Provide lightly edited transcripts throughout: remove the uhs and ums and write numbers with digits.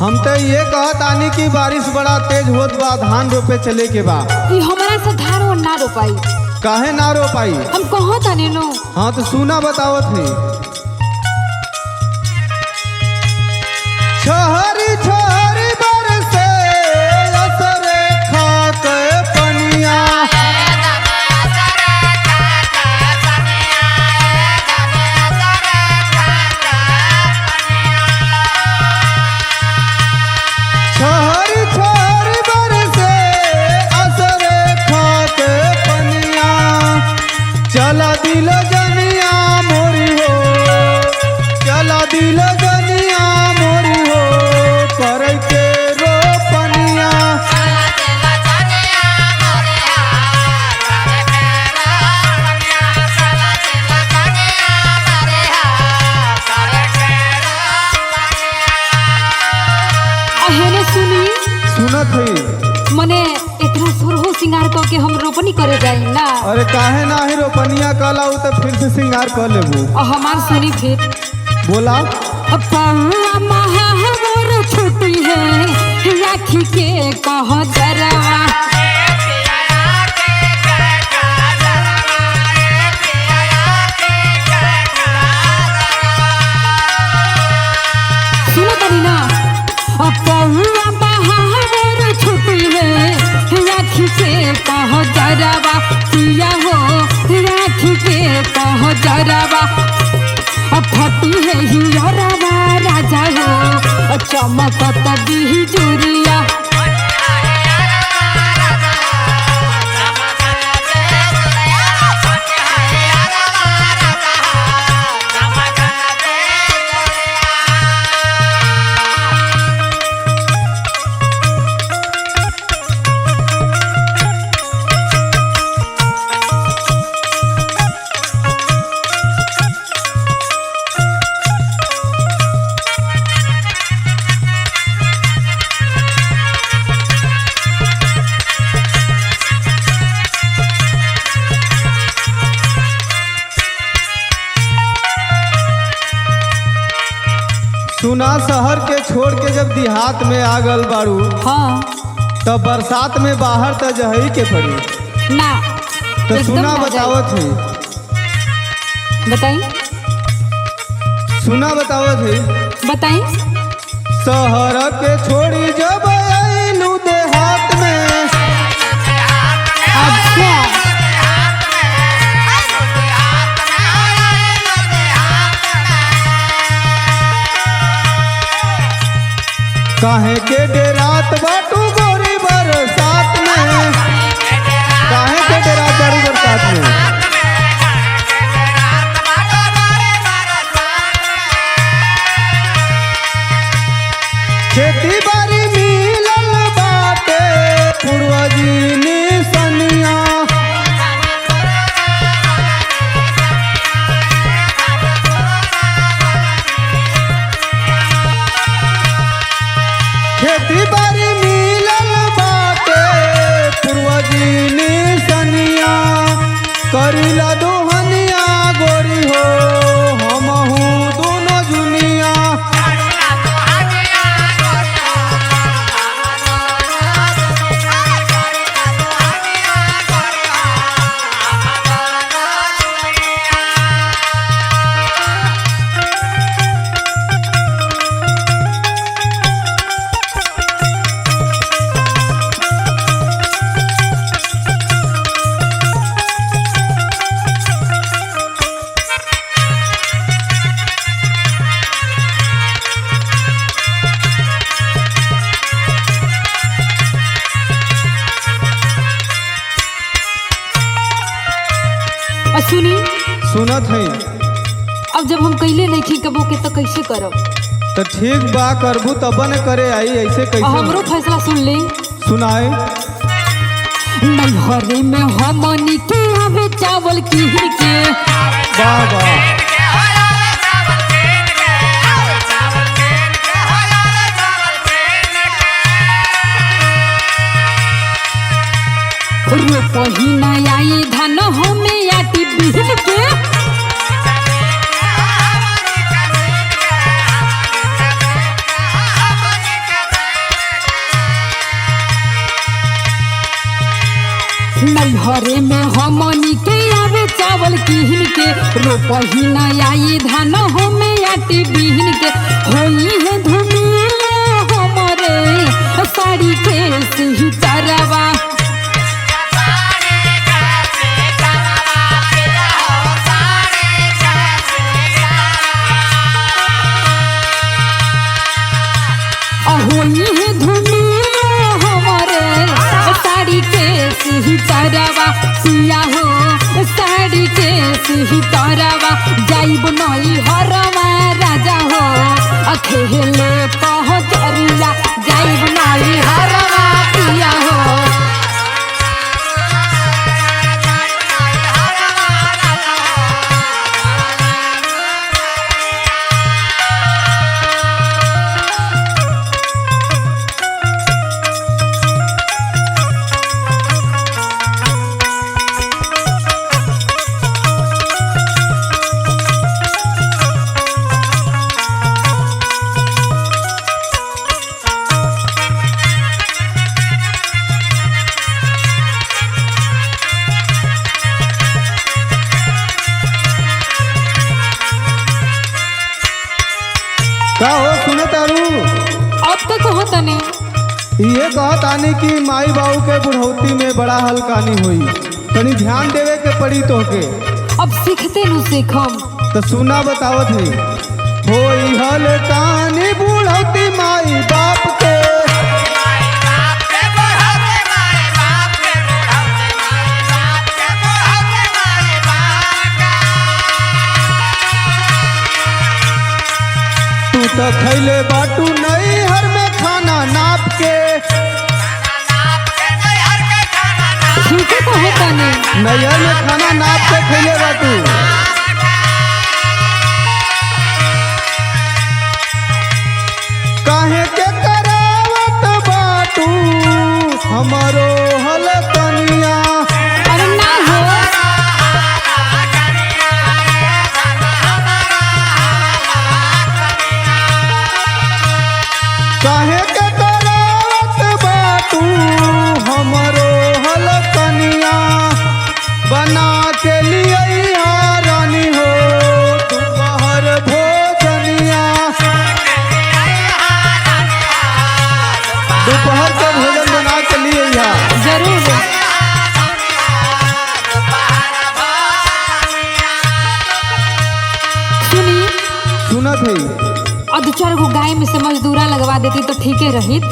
हम तो ये कहत आनी की बारिश बड़ा तेज होत बा, धान रोपे चले के बा। ई हमरा से धान और ना रोपाई। काहे ना रोपाई? हम कहत आनी नो। हाँ तो सुना बतावत है। छोहरी छोहरी बरसे असरे खाके पनिया। छोहरी छोहरी बरसे असरे खाके पनिया। चला दिल जनिया मोरी हो, चला दिल जनिया मोरी हो, करे के रोपनिया। अहेने सुनी सुनत है। मने इतना सुरहो सिंगार क के हम रोपनी करे जाई ना। अरे काहे ना ही रोपनिया कला तो फिर से श्रृंगार कर लेबू। हमार सुनी फिर बोला। पौआ महावर छुट्टी है राखी के कह जरवा। सुनो तनी ना। पौआ महावर छुट्टी है राखी के कह जरवा। पिया हो राखी के कह जरवा। फटी है हियरवा राजा हो चमकत बिजुरिया। सुना शहर के छोड़ के जब देहात में आ गल बारू, हाँ तब बरसात में बाहर तो जही के पड़ी ना। तो एकदम सुना ना बतावत है। बताई सुना बतावत है। बताई। शहर के छोड़ी जब आइलू देहात में। अच्छा काहे के डेरात बाटू गोरी बरसात में। काहे के डेरात बाटू बरसात में। खेती बाड़ी मिलल बाटे पूर्वजी निसनिया। खेती बाड़ी मिलल बाटे पूर्वजी निसनिया। करिला दुहनिया गोरी हो हमहू दोनों जुनिया। सुनी सुनत है। अब जब हम कैले नहीं कबो के तो कैसे करब? तो ठीक बा करबू तब न करे आई, ऐसे कैसे? हमरो फैसला सुन ले। सुनाए। नैहरे में हमनी के आवे चावल कीन के। वाह वाह। रोपही आई धान हमें आटी बिहन के। रोपही न आई धान होमे आटी बीन के होई है धुमिया हमरे साड़ी के सिही तरवा होई है धुमिया हमरे साड़ी के सिही तरवा पिया हो साड़ी के सिही तरवा जाइब नई हरवा राजा हो अखेले पहुँचरिया जाइब नई हरवा पिया हो का हो सुने तारू? अब तक हो तने ये कहत आने की माई बाबू के बुढ़ौती में बड़ा हल्कानी हुई, तनी ध्यान देवे के पड़ी तोके। अब सीखते नु सीखम तो सुना बतावत है होई हल्कानी बुढ़ौती माई बाप के तो खैले बाटू नहीं हर में खाना नाप के ठीक तो होता नहीं नैहर में खाना नाप के खैले बाटू काहे के करावत बाटू हमारो हलकनिया अरे ना हो काहे के करावत बाटू हमरो हलकनिया बना के लिए रानी हो दोपहर भोजनिया दोपहर का भोजन बना के लिए जरूर सुनी सुनत है। और 2-4 गो गाय में से मजदूरा लगवा देती तो ठीके रहित।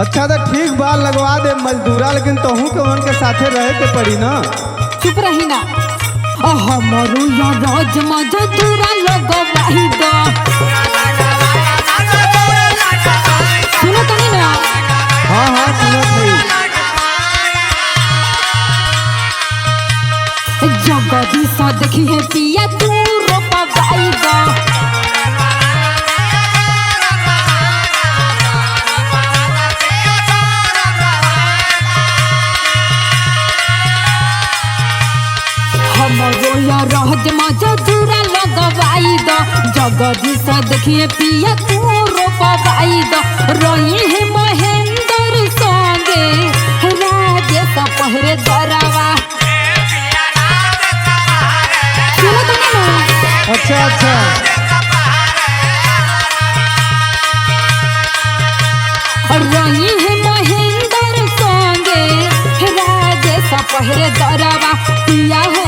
अच्छा तो ठीक बा लगवा दे मजदूरा, लेकिन तोहू के उनके साथे रहे के पड़ी ना। चुप रही ना हमरू या रोज मजदूरा लगवाही दो सुनो तनी ना हाँ हाँ सुनत है। जगदी सा देखी है पिया तू रोपवाई दो हमरो या रोज मजदूरा लगवाई दो जगदी सा देखिए पिया तू रोपवाई दो रोई है महेंद्र संगे राजेश पहरे दरवा सुनो तो ना अच्छा अच्छा रोई है महेंद्र संगे राजेश पहरे दरवा पिया हो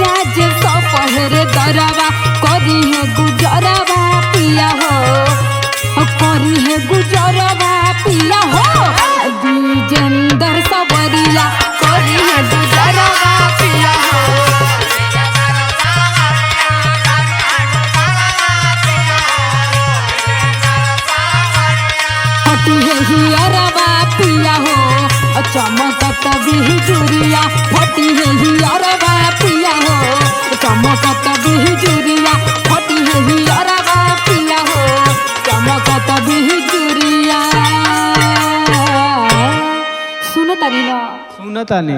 राजेश पहरे दरवा करी है गुजरवा पिया हो करी है गुजरवा पिया हो विजेंद्र सवरिया करी है गुजरवा पिया हो फटी है हियरवा पिया हो चमकत बिजुरिया फटी है हियरवा पिया हो चमकत बिजुरिया फटी है हियरवा पिया हो चमकत बिजुरिया सुनो तारी ना सुनत आने